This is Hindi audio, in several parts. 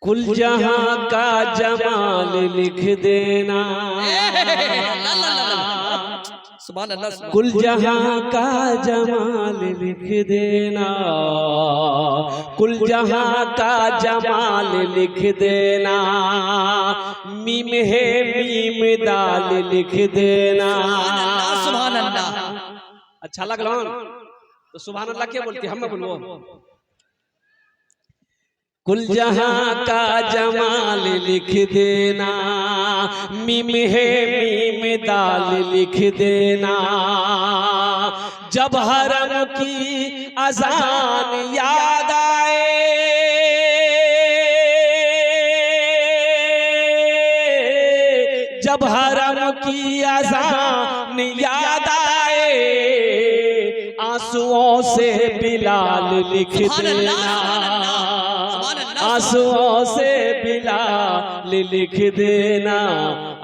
कुल जहां का जमाल लिख देना, सुभान अल्लाह। कुल जहां का जमाल लिख देना, कुल जहां का जमाल लिख देना, मीम है मीम दाल लिख देना। सुभान अल्लाह। अच्छा लगलो तो सुभान अल्लाह क्या बोलती हम बोलो। कुल जहां का जमाल लिख देना, मीम है मीम दाल लिख देना। जब हरम की अजान याद आए, जब हरम की अजान याद आए, आंसुओं से बिलाल लिख देना, आंसुओं से बिलाल लिख देना,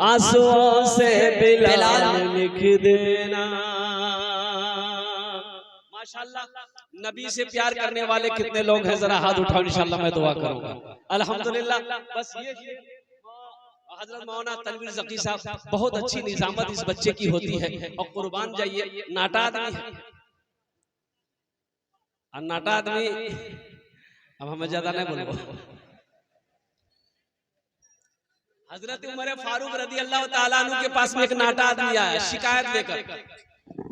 आंसुओं से बिलाल लिख देना। माशाल्लाह, नबी से प्यार करने वाले कितने लोग हैं, जरा हाथ उठाओ, इंशाल्लाह मैं दुआ करूंगा। अल्हम्दुलिल्लाह। बस ये हजरत मौलाना तनवीर ज़की साहब, बहुत अच्छी निजामत इस बच्चे की होती है और कुर्बान जाइए, नाटा आदमी है और नाटा आदमी, अब हमें ज्यादा नहीं बोलूं। हजरत उमर फारूक रदी अल्लाह ताला अन्हु के पास में एक नाटा आदमी आया शिकायत लेकर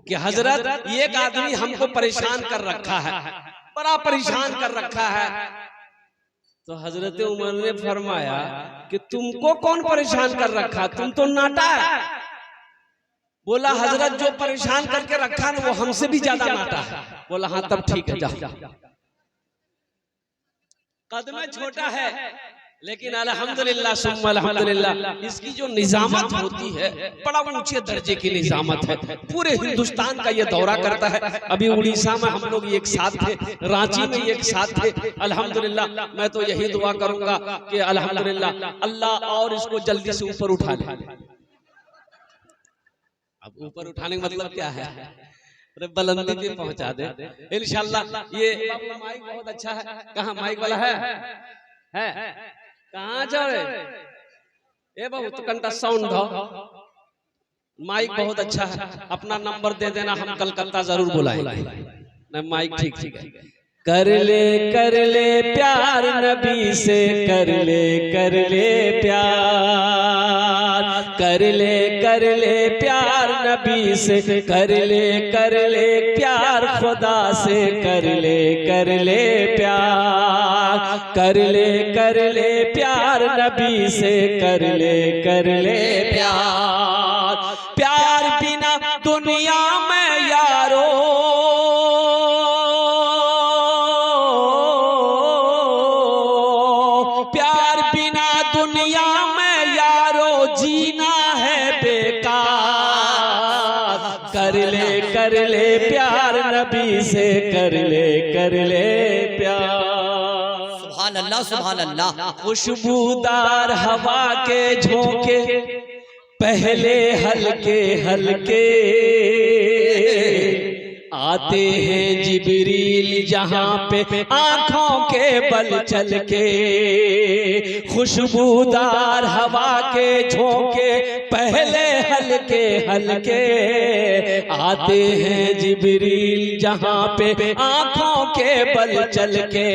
कि हजरत एक आदमी हमको परेशान कर रखा है, बड़ा परेशान कर रखा है। तो हजरत उमर ने फरमाया कि तुमको कौन परेशान कर रखा, तुम तो नाटा है। बोला हजरत जो परेशान करके रखा ना वो हमसे भी ज्यादा नाटा है। बोला हाँ तब ठीक है, जाओ। कद में छोटा है लेकिन अल्हम्दुलिल्लाह सुम्मा अल्हम्दुलिल्लाह इसकी जो निजामत होती है बड़ा ऊंचे दर्जे की निजामत है। पूरे हिंदुस्तान का ये दौरा करता है। अभी उड़ीसा में हम लोग एक साथ थे, रांची में एक साथ थे। अल्हम्दुलिल्लाह मैं तो यही दुआ करूंगा कि अल्हम्दुलिल्लाह अल्लाह और इसको जल्दी से ऊपर उठा ले। अब ऊपर उठाने का मतलब क्या है, बुलंदी पे पहुंचा दे इंशाल्लाह। ये माइक बहुत अच्छा है, कहाँ माइक वाला है कहाँ जाए ए बाबू, तो कंटा साउंड दो, माइक बहुत अच्छा है। अपना नंबर दे देना, हम कलकत्ता जरूर बुलाएंगे। नहीं माइक ठीक ठीक है। कर ले प्यार नबी से, कर ले प्यार, कर ले प्यार नबी से, कर ले प्यार खुदा से, कर ले प्यार, कर ले प्यार नबी से, कर ले प्यार। प्यार बिना दुनिया में यारो, प्यार बिना दुनिया में यारो जीना है बेकार। कर ले प्यार नबी से, कर ले प्यार। सुभान अल्लाह, सुभान अल्लाह। खुशबूदार हवा के झोंके पहले हल्के हल्के, आते हैं जिब्रील जहां पे आंखों के बल चल के। खुशबूदार हवा के झोंके पहले हल्के हल्के, आते हैं जिब्रील जहां पे आंखों के बल चल के।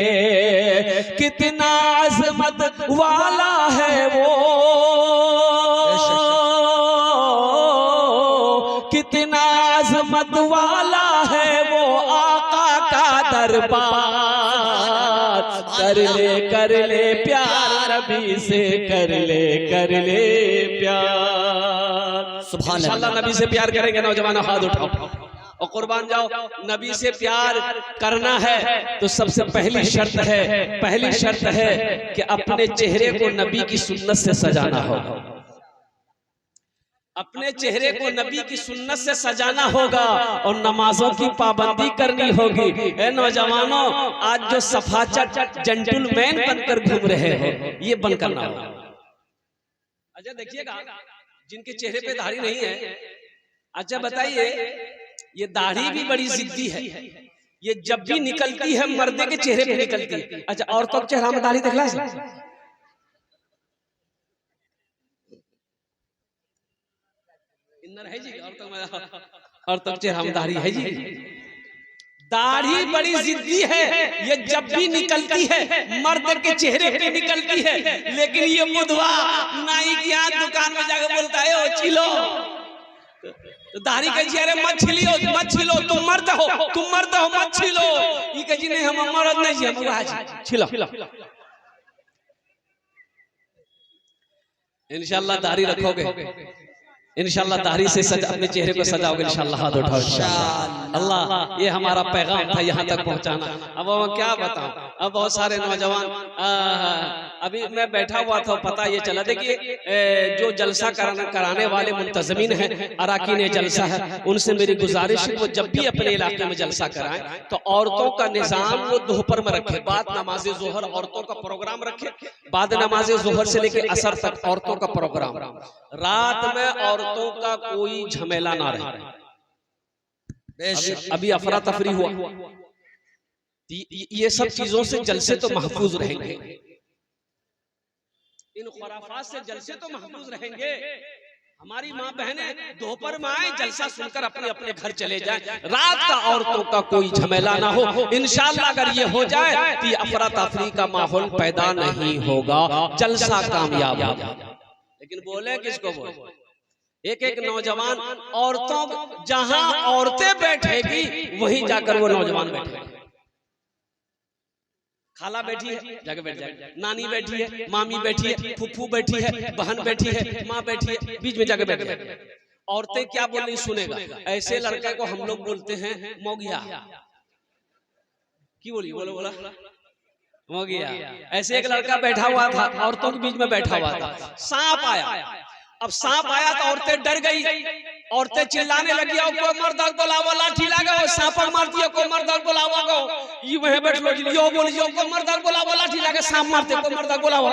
कितना अजमत वाला है वो, कितना अजमत वाला है वो आका का दरबार। कर ले प्यार नबी से, कर ले प्यार। सुभान इंशाअल्लाह नबी से प्यार करेंगे नौजवानों, हाथ उठाओ और कुर्बान जाओ। नबी से प्यार करना है तो सबसे पहली शर्त है कि अपने चेहरे को नबी की सुन्नत से सजाना होगा। अपने चेहरे को नबी की सुन्नत से सजाना होगा और नमाजों की पाबंदी करनी होगी। ए नौजवानों, आज जो सफाचट जेंटलमैन बनकर घूम रहे हो ये बंद करना होगा। अच्छा देखिएगा, जिनके चेहरे पे दाढ़ी नहीं है, अच्छा बताइए, ये दाढ़ी भी बड़ी जिद्दी है। ये जब भी निकलती है मर्दे के चेहरे पे निकलती है। अच्छा औरतों के चेहरा में दाढ़ी देखला है? इन्नर है जी और तो चेहरामदारी है जी। दाढ़ी बड़ी जिद्दी है, ये जब भी निकलती है मर्द के चेहरे पे निकलती है, लेकिन ये बुधवा नाई की यहाँ दुकान में जाकर बोलता है ओ छिलो, तो दाढ़ी के चेहरे मत छिलो, तुम मर्द हो मत छिलो। ये कह जी नहीं हम मर्द नहीं हम छिलो। इंशाल्लाह दाढ़ी रखोगे, इंशाल्लाह दाढ़ी से अपने चेहरे को सजाओगे इंशाल्लाह। हाथ उठाओ अल्लाह, ये हमारा पैगाम था यहाँ तक पहुँचाना। अब मैं क्या बताऊं, अब बहुत सारे नौजवान अभी मैं बैठा हुआ था, पता ये चला, देखिए जो जलसा कराने वाले मुंतजमीन हैं, अराकीन जलसा है, उनसे मेरी गुजारिश है वो जब भी अपने इलाके में जलसा कराएं तो औरतों का निजाम वो दोपहर में रखे, बाद नमाज जोहर औरतों का प्रोग्राम रखे, बाद नमाज जोहर से लेके असर तक औरतों का प्रोग्राम, रात में औरतों का कोई झमेला ना रहे। अभी अफरा तफरी हुआ, ये सब चीजों से जलसे तो महफूज रहेंगे, इन खुराफात से जलसे तो महफूज रहेंगे। हमारी माँ बहनें दोपहर में आए, जलसा सुनकर अपने अपने घर चले जाएं, रात का औरतों का कोई झमेला ना हो। इंशाअल्लाह अगर ये हो जाए तो अफरा तफरी का माहौल पैदा नहीं होगा, जलसा कामयाब होगा। लेकिन बोले किसको बोले, एक एक नौजवान औरतों, जहां औरतें बैठेगी वहीं जाकर वो नौजवान बैठेगा। खाला बैठी है जाके बैठ जाए, नानी बैठी है, मामी बैठी है, फूफू बैठी है, बहन बैठी है, माँ बैठी है, बीच में जाके बैठ जाए। औरतें क्या बोल रही सुनेगा। ऐसे लड़के को हम लोग बोलते हैं मोगिया। की बोली बोला मोगिया। ऐसे एक लड़का बैठा हुआ था, औरतों के बीच में बैठा हुआ था, सांप आया। अब सांप आया तो औरतें डर गई, औरतें चिल्लाने लगी, कोई मर्द बुलावा, लाठी लगा, सांप मारती है, कोई मर्द बुलावा गो, ये वहीं बैठ लो, यो बोली जो कोई मर्द बुलावा, लाठी लगा, सांप मारते, कोई मर्द बुलावा।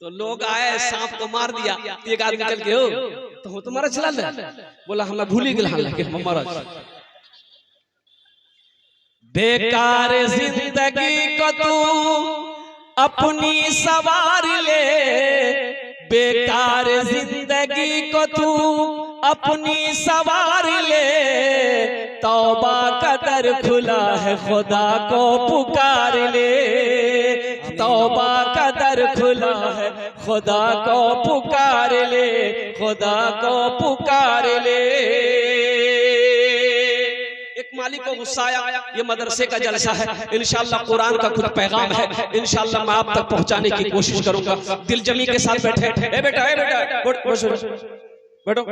तो लोग आए, सांप को मार दिया। एक आदमी चल के हो तो तुम्हारा चला ले, बोला हमें भूल ही गया। बेकार जिंदगी को तू अपनी सवार ले, बेकार जिंदगी को तू अपनी सवार ले, तौबा का दर खुला है खुदा को पुकार ले, तौबा का दर खुला है खुदा को पुकार ले, खुदा को पुकार ले। मालिक को गुस्सा आया, ये मदरसे का जलसा है, इंशाअल्लाह कुरान का कुछ पैगाम है, इंशाअल्लाह मैं आप तक पहुंचाने की कोशिश करूंगा। दिलजमी के साथ बैठे, ए बेटा बैठो,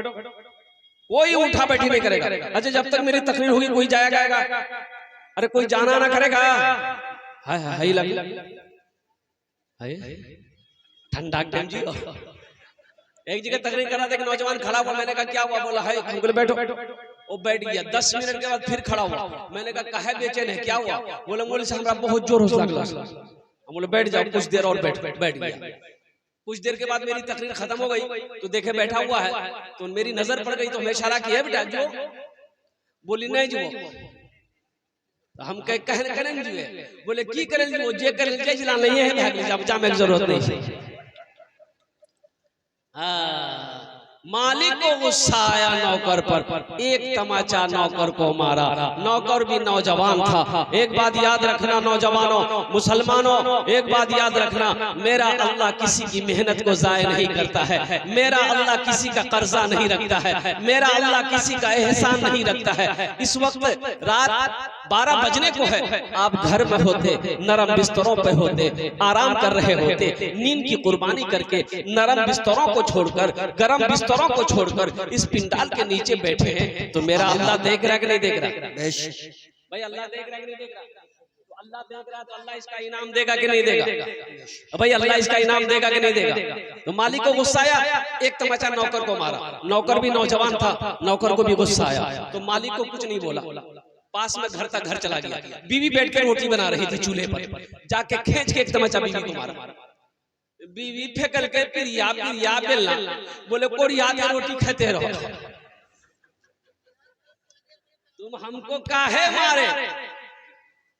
कोई उठा बैठी नहीं करेगा। अच्छा जब तक मेरी तकरीर होगी कोई जाएगा, अरे कोई जाना ना करेगा। हाय ठंडा जी। एक जगह तकरीर करा था, नौजवान खड़ा हुआ, मैंने कहा क्या हुआ, बोला है बैठो, वो बैठ गया। 10 मिनट के बाद फिर खड़ा हुआ, मैंने कहा काहे बेचैन है, क्या हुआ, बोले मौलवी साहब हमरा बहुत जोर हो लगा। हम बोले बैठ जाओ कुछ देर और, बैठ गया। कुछ देर के बाद मेरी तकरीर खत्म हो गई, तो देखे बैठा हुआ है, तो मेरी नजर पड़ गई, तो मैं इशारा किया बेटा जो, बोली नहीं जो, हम करें जो, बोले की करें जो, जे करें जे जिला नहीं है, भाग जा, जाने की जरूरत नहीं। मालिक को गुस्सा आया नौकर पर, एक तमाचा नौकर को मारा। नौकर भी नौजवान था। एक बात याद रखना नौजवानों, मुसलमानों, एक बात याद रखना, मेरा अल्लाह किसी की मेहनत को जाया नहीं करता है, मेरा अल्लाह किसी का कर्जा नहीं रखता है, मेरा अल्लाह किसी का एहसान नहीं रखता है। इस वक्त रात 12 बजने को है, आप घर में होते, नरम बिस्तरों पे होते, आराम कर रहे होते, नींद की कुर्बानी करके नरम बिस्तरों को छोड़कर, गरम बिस्तरों को छोड़कर इस पिंडाल के नीचे बैठे हैं, तो मेरा अल्लाह देख रहा है कि नहीं देख रहा? भाई अल्लाह देख रहा है कि नहीं देख रहा? तो अल्लाह देख रहा है तो अल्लाह इसका इनाम देगा कि नहीं देगा? भाई अल्लाह इसका इनाम देगा कि नहीं देगा? तो मालिक को गुस्सा आया, एक तमाचा नौकर को मारा। नौकर भी नौजवान था, नौकर को भी गुस्सा आया, तो मालिक को कुछ नहीं बोला, पास में घर तक घर चला गया। बीवी बैठ कर रोटी बना रही थी चूल्हे पर, जाके खींच के एक तमाचा बीवी को मारा। बीवी फेंकल के पिरिया बेलना, बोले कोरिया के रोटी खाते रहो, तुम हमको काहे मारे?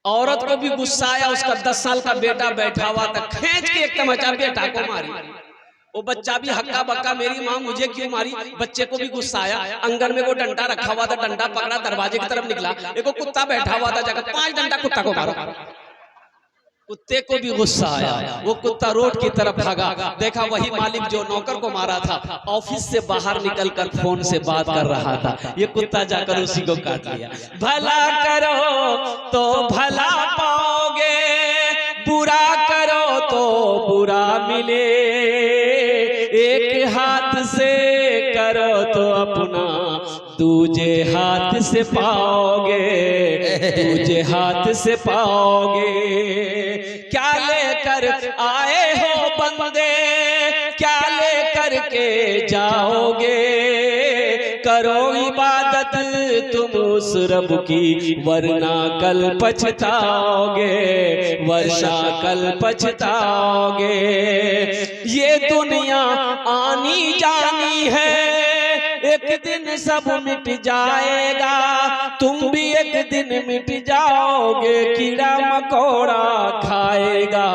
औरत को भी गुस्सा आया, उसका 10 साल का बेटा बैठा हुआ था, खींच के एक तमाचा बेटा को मारी। वो बच्चा भी हक्का बक्का, मेरी माँ मुझे क्यों मारी। बच्चे को भी गुस्सा आया, अंगन में वो डंडा रखा हुआ था, डंडा पकड़ा, दरवाजे की तरफ निकला, एक कुत्ता बैठा हुआ था, जाकर 5 डंडा कुत्ता को मारा। कुत्ते को भी गुस्सा आया, वो कुत्ता रोड की तरफ भागा, देखा वही मालिक जो नौकर को मारा था ऑफिस से बाहर निकलकर फोन से बात कर रहा था। ये कुत्ता जाकर उसी को काट लिया। भला करो तो भला पाओगे, बुरा करो तो बुरा मिले, एक हाथ से करो तो अपना दूजे हाथ से पाओगे, दूजे हाथ से पाओगे। क्या लेकर आए हो बंदे, क्या लेकर के जाओगे, करो इबादत तुम उस रब की, वरना कल पछताओगे, वरना कल पछताओगे। ये दुनिया आनी जानी है, एक दिन सब मिट जाएगा, तुम भी एक दिन मिट जाओगे। कीड़ा मकोड़ा खाएगा,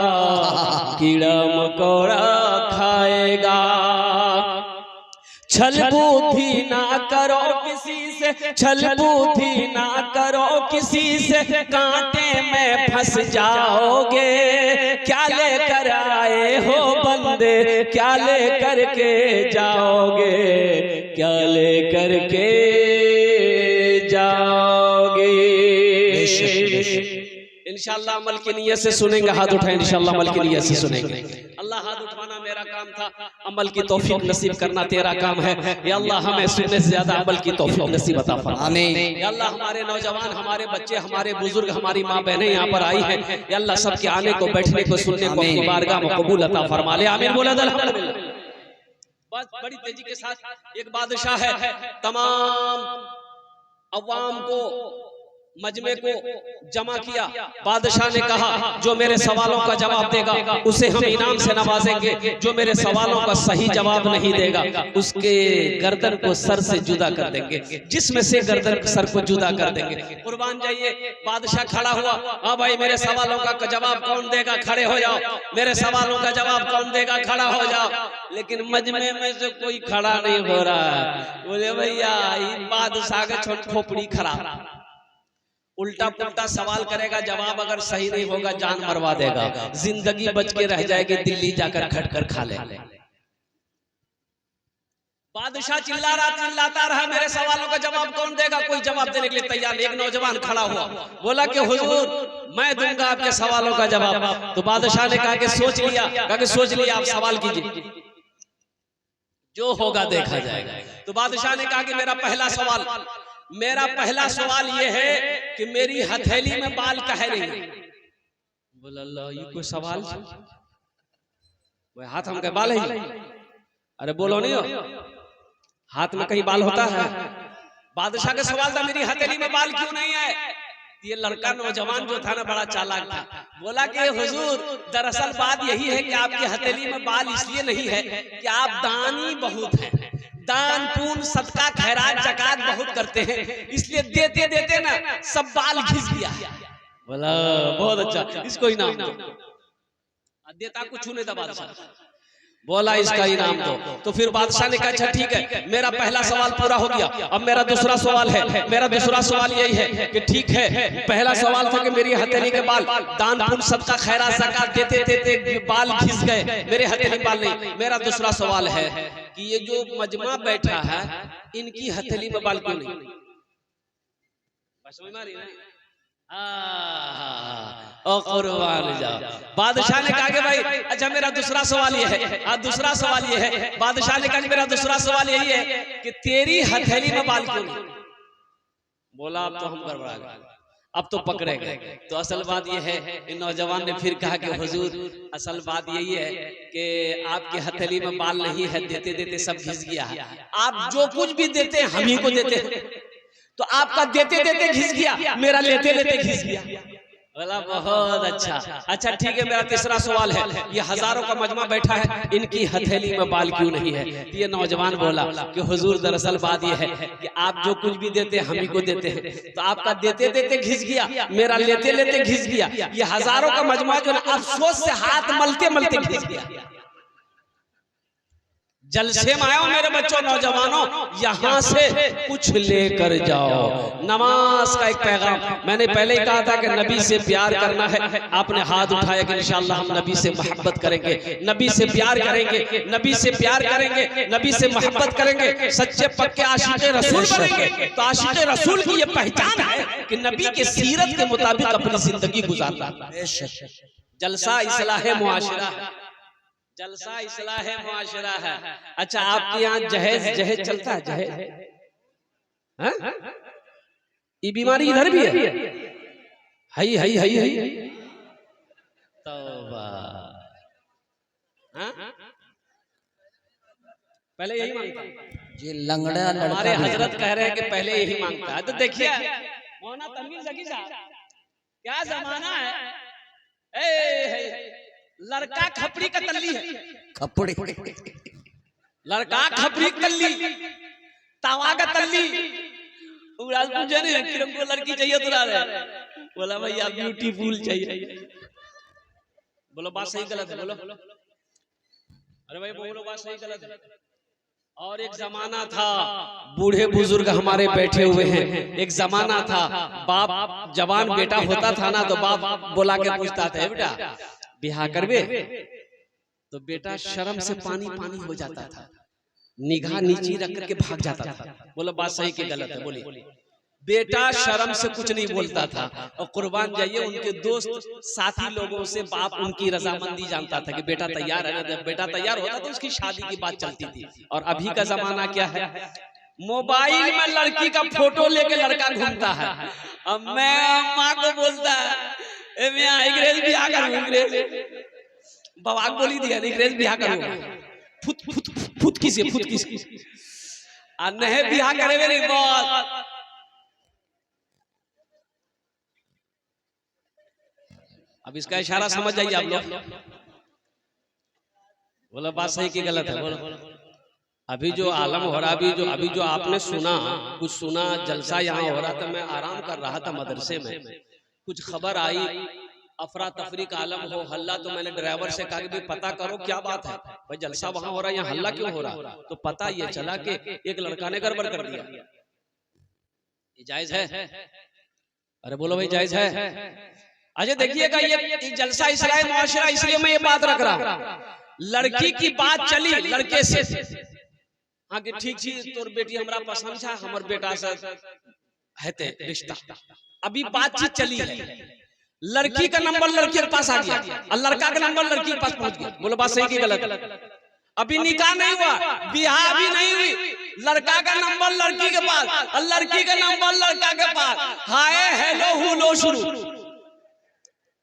कीड़ा मकोड़ा खाएगा। छल बुद्धि ना करो किसी से, छल बुद्धि ना करो किसी से, कांटे में फंस जाओगे। क्या लेकर आए हो बंदे, क्या लेकर के जाओगे, क्या लेकर के जाओगे। इंशाअल्लाह अमल की नियत से सुनेंगे, हाथ उठाएं, इंशाअल्लाह अमल की नियत से सुनेंगे। अल्लाह हाथ उठाना मेरा काम था, अमल की तौफीक नसीब करना तेरा काम है। या अल्लाह हमें सुनने से ज्यादा अमल की तौफीक नसीब अता फरमा। आमीन। या अल्लाह हमारे नौजवान, हमारे बच्चे, हमारे बुजुर्ग, हमारी माँ बहनें यहाँ पर आई हैं, या अल्लाह सबके आने को, बैठने को, सुनने को अपनी बारगाह में कबूल अता फरमा ले। आमीन बोला अल्हम्दुलिल्लाह। बस बड़ी तेजी के साथ एक बादशाह है, तमाम अवाम को, मजमे को जमा किया। बादशाह ने कहा जो मेरे सवालों का जवाब देगा उसे हम इनाम से नवाजेंगे, जो मेरे सवालों का सही जवाब नहीं देगा उसके गर्दन को सर से जुदा कर देंगे, जिसमें से गर्दन सर को जुदा कर देंगे। कुर्बान जाइए। बादशाह खड़ा हुआ, हाँ भाई मेरे सवालों का जवाब कौन देगा, खड़े हो जाओ, मेरे सवालों का जवाब कौन देगा, खड़ा हो जाओ। लेकिन मजमे में से कोई खड़ा नहीं हो रहा है। बोले भैया बादशाह के छोट खोपड़ी खराब, उल्टा पुल्टा सवाल करेगा, जवाब अगर सही नहीं होगा जान मरवा देगा, जिंदगी बच के रह जाएगी, दिल्ली जाकर खटकर खा ले। बादशाह चिल्लाता रहा, मेरे सवालों का जवाब कौन देगा, कोई जवाब देने के लिए तैयार नहीं। एक नौजवान खड़ा हुआ, बोला कि हुजूर मैं दूंगा आपके सवालों का जवाब। तो बादशाह ने कहा कि सोच लिया, कहा कि सोच लिया, आप सवाल कीजिए, जो होगा देखा जाएगा। तो बादशाह ने कहा कि मेरा पहला सवाल ये है कि मेरी हथेली में बाल काहे नहीं। बोला अल्लाह ये कोई सवाल, वो हाथ हम के बाल है, अरे बोलो नहीं हो, हाथ में कहीं बाल होता है। बादशाह का सवाल था मेरी हथेली में बाल क्यों नहीं है। ये लड़का नौजवान जो था ना बड़ा चालाक था, बोला कि हुजूर दरअसल बात यही है कि आपकी हथेली में बाल इसलिए नहीं है कि आप दानी बहुत हैं, दान पुण्य सदका खैरात जकात बहुत करते हैं, इसलिए देते देते ना सब बाल घिस गया। बोला बहुत अच्छा, इसको इनाम दो। देता कुछ नहीं था बादशाह, बोला इसका इनाम दो। तो फिर बादशाह ने कहा अच्छा ठीक है, मेरा पहला सवाल पूरा हो गया, अब मेरा दूसरा सवाल है। मेरा दूसरा सवाल यही है कि ठीक है, पहला सवाल था कि मेरी हथेली के बाल दान पुण्य सदका खैरात ज़कात देते देते बाल घिस गए, मेरे हथेली बाल नहीं। मेरा दूसरा सवाल है कि ये जो मजमा बैठा है इनकी हथेली में बाल क्यों नहीं। बादशाह ने कहा कि भाई अच्छा मेरा दूसरा सवाल ये है, दूसरा सवाल ये है, बादशाह ने कहा कि मेरा दूसरा सवाल यही है कि तेरी हथेली में बाल क्यों नहीं। बोला अब तो हम गड़बड़ा गए, अब तो पकड़े गए। तो असल बात यह है, इन नौजवान ने फिर कहा कि हुजूर असल बात यही है कि आपकी हथेली में बाल नहीं है, देते देते सब घिस गया है। आप जो कुछ भी देते हैं हम ही को देते हैं, तो आपका देते देते घिस गया, मेरा लेते लेते घिस गया। बोला बहुत अच्छा, अच्छा ठीक है। मेरा तीसरा सवाल है, ये हजारों का मजमा बैठा है, इनकी हथेली में बाल क्यों नहीं है। ये नौजवान बोला कि हुजूर दरअसल बात ये है कि आप जो कुछ भी देते हैं हम ही को देते हैं, तो आपका देते देते घिस गया, मेरा लेते लेते घिस गया। ये हजारों का मजमा जो ना अफसोस से हाथ मलते मलते घिस गया। जलसे में आयो मेरे बच्चों नौजवानों, यहाँ से कुछ लेकर जाओ। नमाज का एक पैगाम मैंने पहले ही कहा था कि नबी से प्यार करना है। आपने हाथ उठाया कि इंशाअल्लाह हम नबी से मोहब्बत करेंगे, नबी से प्यार करेंगे, नबी से प्यार करेंगे, नबी से मोहब्बत करेंगे, सच्चे पक्के आशिक़े रसूल बनेंगे। तो आशिक़े रसूल की ये पहचान है कि नबी के सीरत के मुताबिक अपनी जिंदगी गुजारना। जलसा इस्लाह मुआशरा, जलसा इस्लाह मुआशरा है। अच्छा, आपके यहाँ जहेज जहेज चलता है? जहेज, हाँ? ये बीमारी इधर भी है? हई तौबा, हाँ? पहले यही मांगता ये लंगड़ा लड़का हमारे हजरत कह रहे हैं कि पहले यही मांगता है। तो देखिए मौलाना तनवीर ज़की साहब, क्या जमाना है। लड़का खपड़ी का तल्ली है, खपड़ी लड़का खपड़ी कल्ली, तावा का तल्ली। उड़ाल पूछे नहीं कि हमको लड़की चाहिए तो रहे, बोला भैया ब्यूटीफुल चाहिए। बोलो बात सही गलत है? बोलो, अरे भाई बोलो बात सही गलत है? और एक जमाना था, बूढ़े बुजुर्ग हमारे बैठे हुए हैं, एक जमाना था बाप जवान बेटा होता था ना, तो बाप बोला के पूछता था बेटा बिहार करबे, तो बेटा शर्म से पानी पानी हो जाता था, निगाह नीचे रख करके भाग जाता था। बोलो बात सही कि गलत है? बोलिए। बेटा शर्म से कुछ नहीं बोलता था, और कुर्बान जाइए उनके दोस्त साथी लोगों से बाप उनकी रजामंदी जानता था कि बेटा तैयार है ना। जब बेटा तैयार होता तो उसकी शादी की बात चलती थी। और अभी का जमाना क्या है, मोबाइल में लड़की का फोटो लेके लड़का घूमता है। अब मैं माँ को बोलता है अंग्रेज बिहार करूँ, बाबा बोली दिया अंग्रेज बिहार करूँ, फुत फुत फुत किसी फुत किसी नहीं बिहार करे मेरी बात। अब इसका इशारा समझ जाइए आप लोग। बोला बात सही कि गलत है? बोलो। अभी जो आलम हो रहा, अभी जो आपने सुना, कुछ सुना, जलसा यहाँ हो रहा था, मैं आराम कर रहा था मदरसे में, कुछ खबर आई अफरा तफरी का आलम हो, हल्ला। तो मैंने ड्राइवर से कहा कि पता करो क्या बात है भाई, जलसा वहां हो रहा है, यहाँ हल्ला क्यों हो रहा? तो पता ये चला कि एक लड़का ने गड़बड़ कर दिया। ये जायज है? अरे बोलो भाई जायज है? अजय देखिएगा, ये जलसा इस्लाह मुआशरा, इसलिए मैं ये बात रख रहा हूँ। लड़की की बात चली लड़के से, हाँ कि ठीक छी तोर बेटी हमरा पसंद था, हमर बेटा से है रिश्ता। अभी बातचीत चली है, लड़की का नंबर लड़के के पास आ गया और लड़का का नंबर लड़की के पास पहुंच गया। बोलो बात सही कि गलत? अभी निकाह नहीं हुआ, बियाह अभी नहीं हुई, लड़का का नंबर लड़की के पास और लड़की का नंबर लड़का के पास। हाय हेलो हुलो शुरू।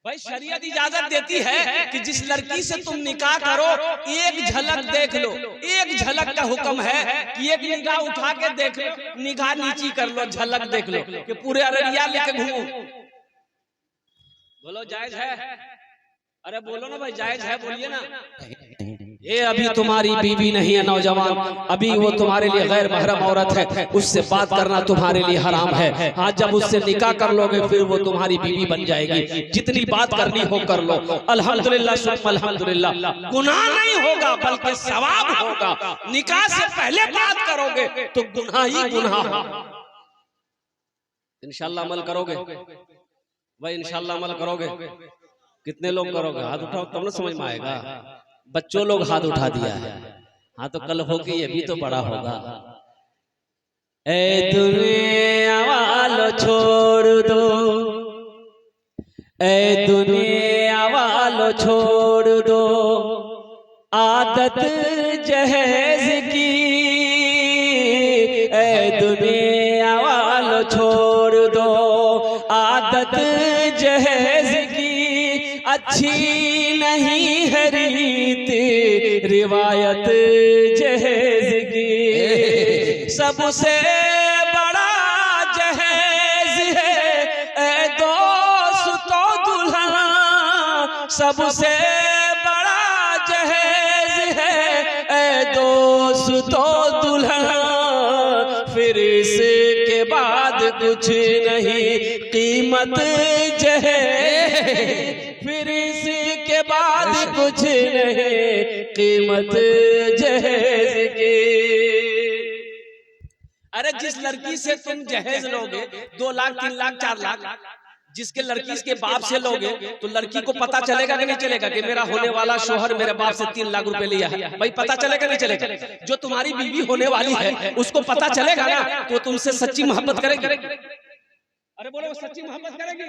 भाई शरीयत इजाजत देती है कि जिस लड़की से तुम निकाह करो एक झलक देख लो। एक झलक का हुक्म है कि एक निगाह उठा के देख लो, निगाह नीची कर लो, झलक देख लो, कि पूरे अररिया लेके घूमो। बोलो जायज है? अरे बोलो ना भाई जायज है, बोलिए ना। ये अभी तुम्हारी बीवी नहीं है नौजवान, अभी वो तुम्हारे लिए गैर महरम औरत है, उससे बात करना तुम्हारे लिए हराम है। हाँ जब उससे निकाह कर लोगे फिर वो तुम्हारी बीवी बन जाएगी। जितनी बात करनी हो कर लो। अल्हम्दुलिल्लाह सुम्मा अल्हम्दुलिल्लाह, गुनाह नहीं होगा बल्कि सवाब होगा। निकाह से पहले बात करोगे तो गुनाह ही गुनाह होगा। इंशाअल्लाह अमल करोगे भाई, इंशाअल्लाह अमल करोगे। कितने लोग करोगे? हाथ उठाओ तब ना समझ में आएगा। बच्चों लोग हाथ उठा दिया है, हाँ तो कल होके ये भी तो बड़ा होगा। ए दुनिया वालों छोड़ दो, ए दुनिया वालों छोड़ दो आदत जहेज की। ए दुनिया वालों छोड़ दो आदत जहेज की। अच्छी नहीं है रीत रिवायत जहेज की। सबसे बड़ा जहेज है ए दोस्तों दुल्हा, सबसे बड़ा जहेज है ए दोस्तों दुल्हा। फिर इसके बाद कुछ नहीं कीमत जहेज, फिर इसके बाद कुछ नहीं कीमत जहेज की। अरे जिस लड़की से तुम जहेज लोगे 2 लाख 3 लाख 4 लाख, जिसके लड़की के बाप से लोगे तो लड़की को पता चलेगा कि नहीं चलेगा कि मेरा होने वाला शोहर मेरे बाप से 3 लाख रुपए लिया है? भाई पता चलेगा नहीं चलेगा? जो तुम्हारी बीवी होने वाली है उसको पता चलेगा ना, तो तुमसे सच्ची मोहब्बत करेगी। अरे बोलो, सच्ची मोहब्बत करेगी?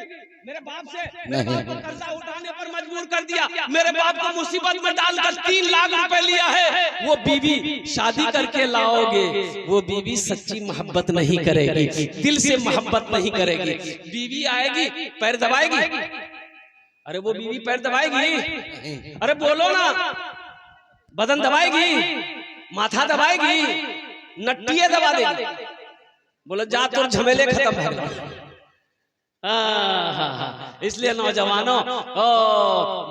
मेरे बाप से, मेरे बाप को कर्जा उठाने पर मजबूर कर दिया, मेरे बाप को मुसीबत में डालकर 3 लाख रुपए लिया है, वो बीवी शादी करके लाओगे, वो बीवी सच्ची मोहब्बत नहीं करेगी, दिल से मोहब्बत नहीं करेगी। बीवी आएगी पैर दबाएगी, अरे वो बीवी पैर दबाएगी? अरे बोलो ना, बदन दबाएगी, माथा दबाएगी, नट्टियां दबा देगी। बोलो जा तो झमेले खत्म है। इसलिए नौजवानों,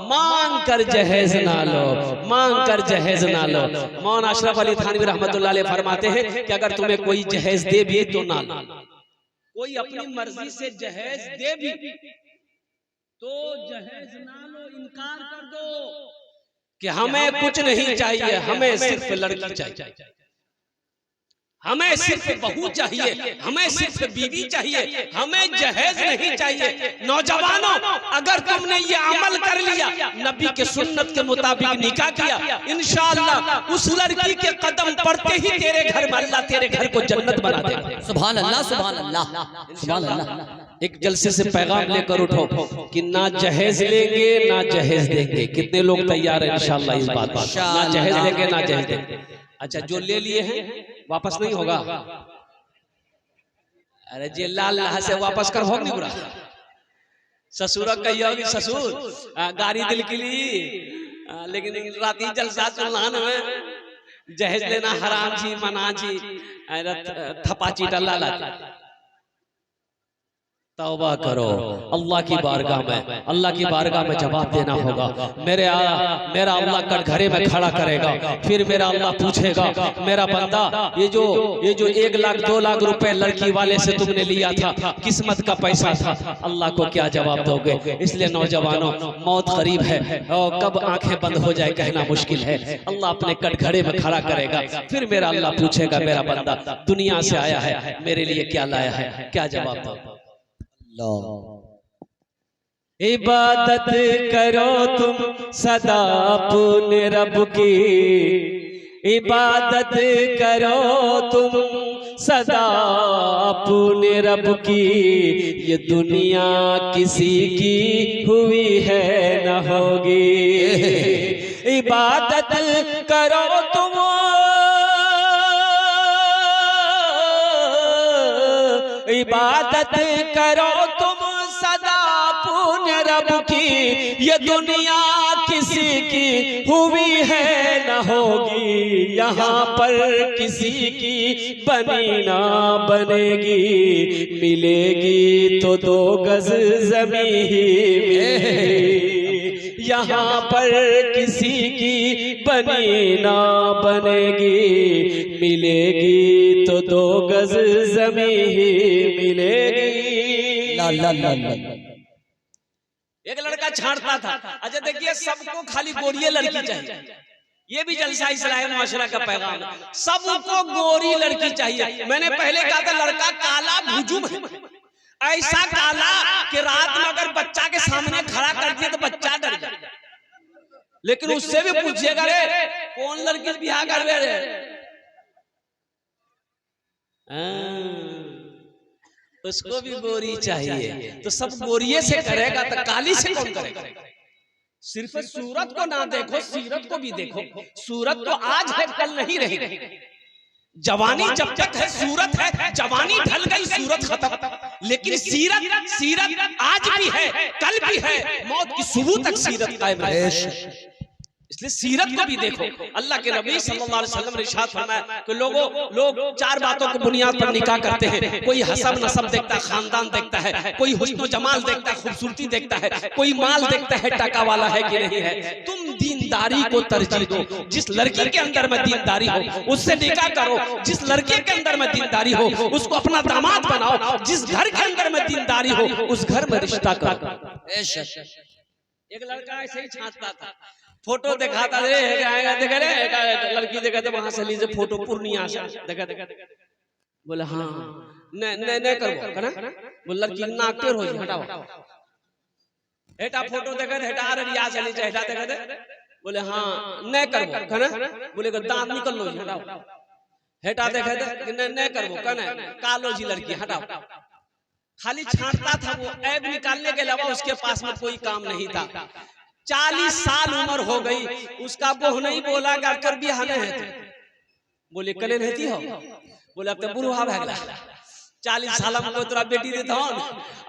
मांग कर जहेज ना लो, मांग कर जहेज ना लो। मौलाना अशरफ अली थानवी रहमतुल्लाह अलैह फरमाते हैं कि अगर तुम्हें कोई जहेज दे भी तो ना लो। कोई अपनी मर्जी से जहेज दे भी तो जहेज ना लो, इनकार कर दो कि हमें कुछ नहीं चाहिए, हमें सिर्फ लड़की चाहिए, हमें सिर्फ बहू चाहिए, हमें सिर्फ बीवी चाहिए, हमें जहेज नहीं चाहिए। नौजवानों, अगर तुमने ये अमल कर लिया, नबी के सुन्नत के मुताबिक निकाह किया, इंशाअल्लाह उस लड़की के कदम पड़ते ही तेरे घर में अल्लाह तेरे घर को जन्नत बना देगा। सुभान अल्लाह, सुभान अल्लाह, सुभान अल्लाह। एक जलसे से पैगाम लेकर उठो कि ना जहेज लेंगे ना जहेज देंगे। कितने लोग तैयार हैं इंशाअल्लाह इस बात पर? ना जहेज लेंगे ना जहेज देंगे। अच्छा, जो ले लिए हैं वापस नहीं होगा? अरे जे लाल लहा से वापस कर होगा नहीं पूरा। ससुर कहिए होगी ससुर गाड़ी दिल के लिए, लेकिन राती जलसा चलना में जहेज लेना हराम जी, मना जी, थपा चीटा लाला। तौबा करो, अल्लाह की बारगाह में, अल्लाह की बारगाह में जवाब देना होगा। मेरा अल्लाह कटघरे में खड़ा करेगा, फिर मेरा अल्लाह पूछेगा, मेरा बंदा ये जो 1 लाख 2 लाख रुपए लड़की वाले से तुमने लिया था, किस्मत का पैसा था, अल्लाह को क्या जवाब दोगे? इसलिए नौजवानों, मौत करीब है और कब आंखें बंद हो जाए कहना मुश्किल है। अल्लाह अपने कटघरे में खड़ा करेगा, फिर मेरा अल्लाह पूछेगा, मेरा बंदा दुनिया से आया है, मेरे लिए क्या लाया है? क्या जवाब दो? इबादत करो तुम सदा अपने रब की, इबादत करो तुम सदा अपने रब की, ये दुनिया किसी की हुई है न होगी। इबादत करो तुम, इबादत करो तुम सदा पुण्य रब की, ये दुनिया किसी की हुई है न होगी। यहाँ पर किसी की बनी ना बनेगी, मिलेगी तो 2 गज ज़मीं ही मिलेगी। यहाँ पर किसी की बनी ना बनेगी, मिलेगी तो 2 गज ज़मीं ही मिलेगी। ला ला ला ला। एक लड़का छांटता था, अच्छा देखिए सबको खाली गोरी लड़की चाहिए, ये भी जलसा इस्लाही मुआशरा का पैगाम है, सबको गोरी लड़की चाहिए। मैंने पहले कहा था लड़का काला भुजुम है, ऐसा काला कि रात में अगर बच्चा के सामने खड़ा कर दिए तो बच्चा डर जाए, लेकिन उससे भी पूछिएगा रे कौन लड़की से ब्याह कर रहे, उसको भी गोरी चाहिए। तो सब गोरिये से करेगा तो काली से कौन करेगा? सिर्फ सूरत को ना देखो, सीरत को भी देखो। सूरत तो आज है कल नहीं रहेगी, जवानी जब तक है सूरत है, जवानी ढल गई सूरत खत्म, लेकिन सीरत आज भी है कल भी है, मौत की सुबह तक सीरत कायम रहेगी। इसलिए सीरत को भी देखो। अल्लाह के नबी सल्लल्लाहु अलैहि वसल्लम ने इरशाद फरमाया कि लोग 4 बातों की बुनियाद पर निकाह करते हैं। कोई हसब नसब देखता है, खानदान देखता है, कोई हुस्न जमाल देखता है, खूबसूरती देखता है, कोई माल देखता है, टका वाला है कि नहीं है। तुम दीनदारी को तरजीह दो, जिस लड़की के अंदर में दीनदारी हो उससे निकाह करो, जिस लड़के के अंदर में दीनदारी हो उसको अपना दामाद बनाओ, जिस घर के अंदर में दीनदारी हो उस घर में रिश्ता करो। एक लड़का ऐसे ही छांटता था, फोटो दिखाता रे देखे रे लड़की देखा तो वहां से लीजिए फोटो पूर्णिया से देखा बोले हाँ नहीं करबो कना बोले लड़की नाक टेढ़ हो हटाओ हेटा फोटो देखे हेटा अरे रिया से लीजिए हेटा देखे बोले हाँ नहीं करबो कना बोले दांत निकल लो हटाओ हेटा देखे नहीं करबो कना कालो जी लड़की हटाओ खाली छांटता था वो ऐब निकालने के अलावा उसके पास में कोई काम नहीं था 40 साल उम्र हो गई उसका बोह नहीं बोला कर भी हने है बोले कले रहती हो बोले अब तो बुढ़वा भागला 40 साल में कोई तोरा बेटी देता हूं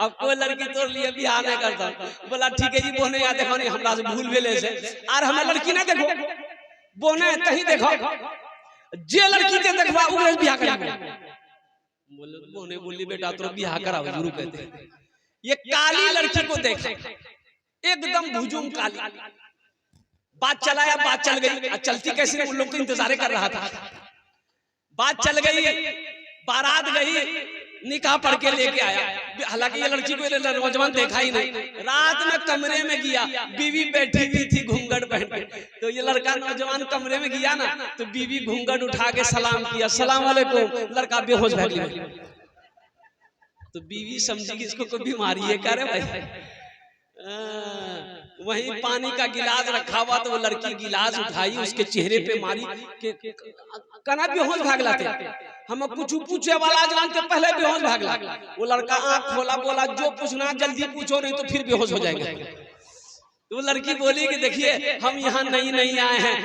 अब कोई लड़की तोर लिए बियाह नहीं करता बोला ठीक है जी बोह नहीं आ देखो नहीं हमरा से भूल भेले से आर हमरा लड़की ना देखो बोह नहीं कहीं देखो जे लड़की के देखबा उगरे बियाह करबो बोले बोने बोली बेटा तो बियाह कराओ जरूर कहते ये काली लड़की को देख एकदम भुजुम काली बात चलाया बात चल गई चलती कैसे उन लोग तो इंतजार कर रहा था बात चल गई बारात गई निकाह पढ़ के लेके आया हालांकि ये लड़की को नौजवान देखा ही नहीं रात में कमरे में गया बीवी बैठी हुई थी घूंघट पहन के तो ये लड़का नौजवान कमरे में गया ना तो बीवी घूंघट उठा के सलाम किया सलाम वालेकुम लड़का बेहोश हो गया तो बीवी समझी कि इसको कोई बीमारी है क्या रे भाई वहीं पानी का गिलास रखा हुआ तो वो लड़की गिलास उठाई उसके चेहरे पे मारी के कना बेहोश भागला थे हम कुछ पूछे वाला जानते पहले बेहोश भागला वो लड़का आंख खोला बोला जो पूछना जल्दी पूछो नहीं तो फिर बेहोश हो जाएंगे तो वो लड़की बोली कि देखिए हम यहाँ नहीं आए हैं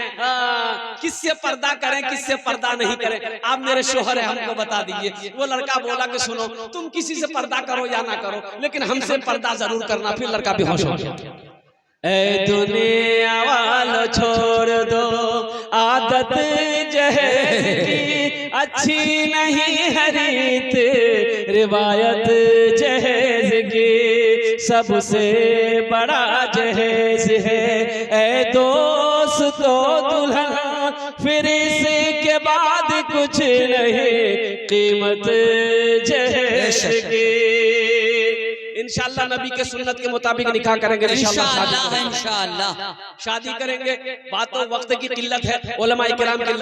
किससे पर्दा करें किससे पर्दा नहीं करें आप मेरे शोहर है हमको बता दीजिए वो लड़का बोला कि सुनो तुम किसी से पर्दा करो या ना करो लेकिन हमसे पर्दा जरूर करना फिर लड़का बेहोश हो गया ऐ दुनिया वालों छोड़ दो आदत जहर की अच्छी नहीं है रीत रिवायत जहेज की सबसे बड़ा जहेज है ऐ दोस्तों दुल्हन फिर इसके बाद कुछ नहीं कीमत जहेज की इंशाअल्लाह नबी के सुन्नत के मुताबिक निकाह करेंगे इंशाअल्लाह शादी करेंगे बातों वक्त की किल्लत है उलमा-ए-किराम की